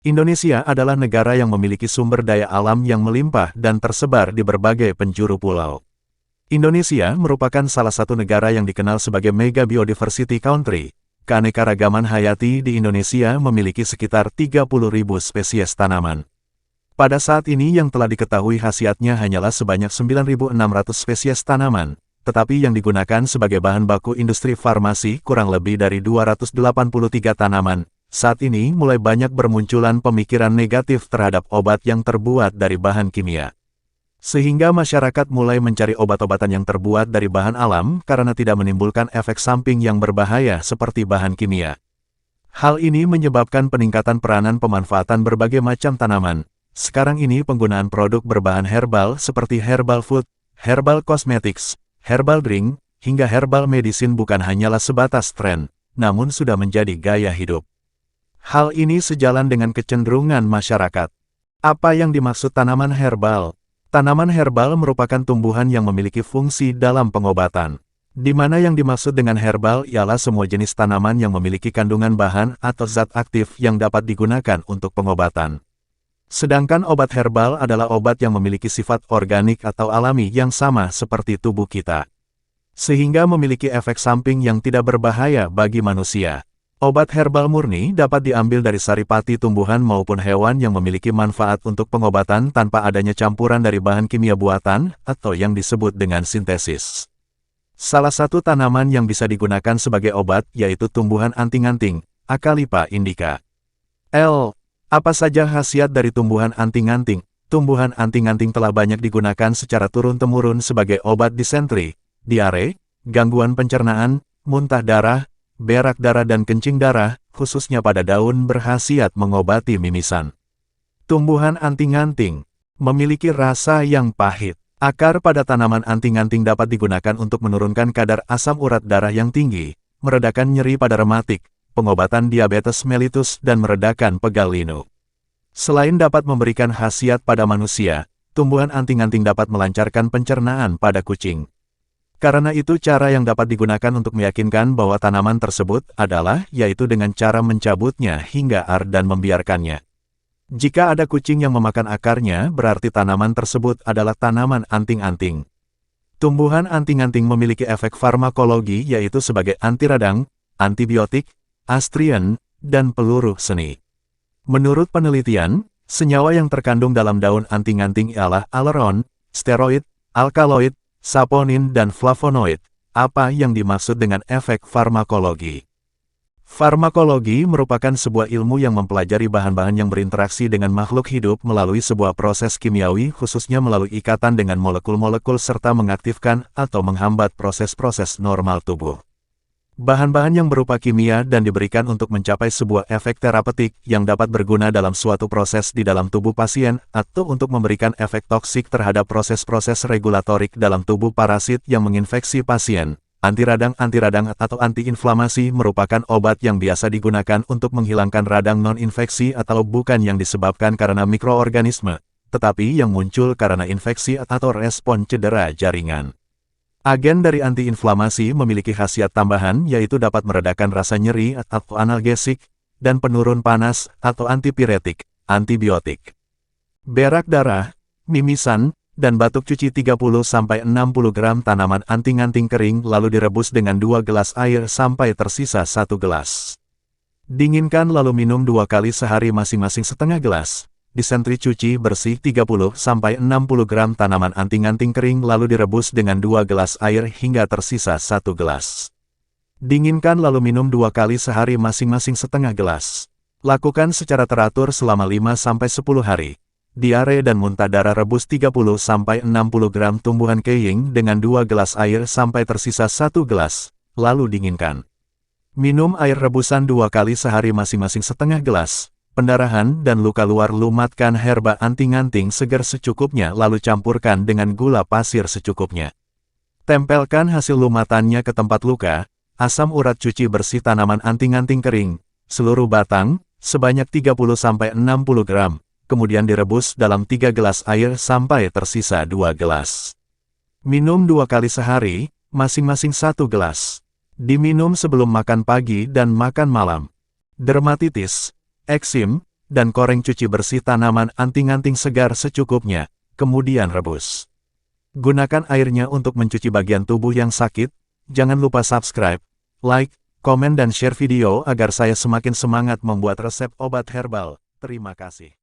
Indonesia adalah negara yang memiliki sumber daya alam yang melimpah dan tersebar di berbagai penjuru pulau. Indonesia merupakan salah satu negara yang dikenal sebagai mega biodiversity country. Keanekaragaman hayati di Indonesia memiliki sekitar 30.000 spesies tanaman. Pada saat ini yang telah diketahui khasiatnya hanyalah sebanyak 9.600 spesies tanaman, tetapi yang digunakan sebagai bahan baku industri farmasi kurang lebih dari 283 tanaman. Saat ini mulai banyak bermunculan pemikiran negatif terhadap obat yang terbuat dari bahan kimia. Sehingga masyarakat mulai mencari obat-obatan yang terbuat dari bahan alam karena tidak menimbulkan efek samping yang berbahaya seperti bahan kimia. Hal ini menyebabkan peningkatan peranan pemanfaatan berbagai macam tanaman. Sekarang ini penggunaan produk berbahan herbal seperti herbal food, herbal cosmetics, herbal drink, hingga herbal medicine bukan hanyalah sebatas tren, namun sudah menjadi gaya hidup. Hal ini sejalan dengan kecenderungan masyarakat. Apa yang dimaksud tanaman herbal? Tanaman herbal merupakan tumbuhan yang memiliki fungsi dalam pengobatan. Di mana yang dimaksud dengan herbal ialah semua jenis tanaman yang memiliki kandungan bahan atau zat aktif yang dapat digunakan untuk pengobatan. Sedangkan obat herbal adalah obat yang memiliki sifat organik atau alami yang sama seperti tubuh kita, sehingga memiliki efek samping yang tidak berbahaya bagi manusia. Obat herbal murni dapat diambil dari saripati tumbuhan maupun hewan yang memiliki manfaat untuk pengobatan tanpa adanya campuran dari bahan kimia buatan atau yang disebut dengan sintesis. Salah satu tanaman yang bisa digunakan sebagai obat yaitu tumbuhan anting-anting, Acalypha indica. Apa saja khasiat dari tumbuhan anting-anting? Tumbuhan anting-anting telah banyak digunakan secara turun-temurun sebagai obat disentri, diare, gangguan pencernaan, muntah darah, berak darah dan kencing darah, khususnya pada daun berkhasiat mengobati mimisan. Tumbuhan anting-anting memiliki rasa yang pahit. Akar pada tanaman anting-anting dapat digunakan untuk menurunkan kadar asam urat darah yang tinggi, meredakan nyeri pada rematik, pengobatan diabetes mellitus dan meredakan pegal linu. Selain dapat memberikan khasiat pada manusia, tumbuhan anting-anting dapat melancarkan pencernaan pada kucing. Karena itu cara yang dapat digunakan untuk meyakinkan bahwa tanaman tersebut adalah yaitu dengan cara mencabutnya hingga dan membiarkannya. Jika ada kucing yang memakan akarnya, berarti tanaman tersebut adalah tanaman anting-anting. Tumbuhan anting-anting memiliki efek farmakologi yaitu sebagai anti radang, antibiotik, astrian, dan peluru seni. Menurut penelitian, senyawa yang terkandung dalam daun anting-anting ialah aleron, steroid, alkaloid, saponin dan flavonoid. Apa yang dimaksud dengan efek farmakologi? Farmakologi merupakan sebuah ilmu yang mempelajari bahan-bahan yang berinteraksi dengan makhluk hidup melalui sebuah proses kimiawi khususnya melalui ikatan dengan molekul-molekul serta mengaktifkan atau menghambat proses-proses normal tubuh. Bahan-bahan yang berupa kimia dan diberikan untuk mencapai sebuah efek terapeutik yang dapat berguna dalam suatu proses di dalam tubuh pasien atau untuk memberikan efek toksik terhadap proses-proses regulatorik dalam tubuh parasit yang menginfeksi pasien. Anti radang atau antiinflamasi merupakan obat yang biasa digunakan untuk menghilangkan radang non-infeksi atau bukan yang disebabkan karena mikroorganisme, tetapi yang muncul karena infeksi atau respon cedera jaringan. Agen dari antiinflamasi memiliki khasiat tambahan yaitu dapat meredakan rasa nyeri atau analgesik, dan penurun panas atau antipiretik, antibiotik. Berak darah, mimisan, dan batuk cuci 30-60 gram tanaman anting-anting kering lalu direbus dengan 2 gelas air sampai tersisa 1 gelas. Dinginkan lalu minum 2 kali sehari masing-masing setengah gelas. Disentri cuci bersih 30-60 gram tanaman anting-anting kering lalu direbus dengan 2 gelas air hingga tersisa 1 gelas. Dinginkan lalu minum 2 kali sehari masing-masing setengah gelas. Lakukan secara teratur selama 5-10 hari. Diare dan muntah darah rebus 30-60 gram tumbuhan keing dengan 2 gelas air sampai tersisa 1 gelas, lalu dinginkan. Minum air rebusan 2 kali sehari masing-masing setengah gelas. Pendarahan dan luka luar lumatkan herba anting-anting segar secukupnya lalu campurkan dengan gula pasir secukupnya. Tempelkan hasil lumatannya ke tempat luka, asam urat cuci bersih tanaman anting-anting kering, seluruh batang, sebanyak 30-60 gram, kemudian direbus dalam 3 gelas air sampai tersisa 2 gelas. Minum 2 kali sehari, masing-masing 1 gelas. Diminum sebelum makan pagi dan makan malam. Dermatitis, eksim, dan koreng cuci bersih tanaman anting-anting segar secukupnya, kemudian rebus. Gunakan airnya untuk mencuci bagian tubuh yang sakit. Jangan lupa subscribe, like, komen dan share video agar saya semakin semangat membuat resep obat herbal. Terima kasih.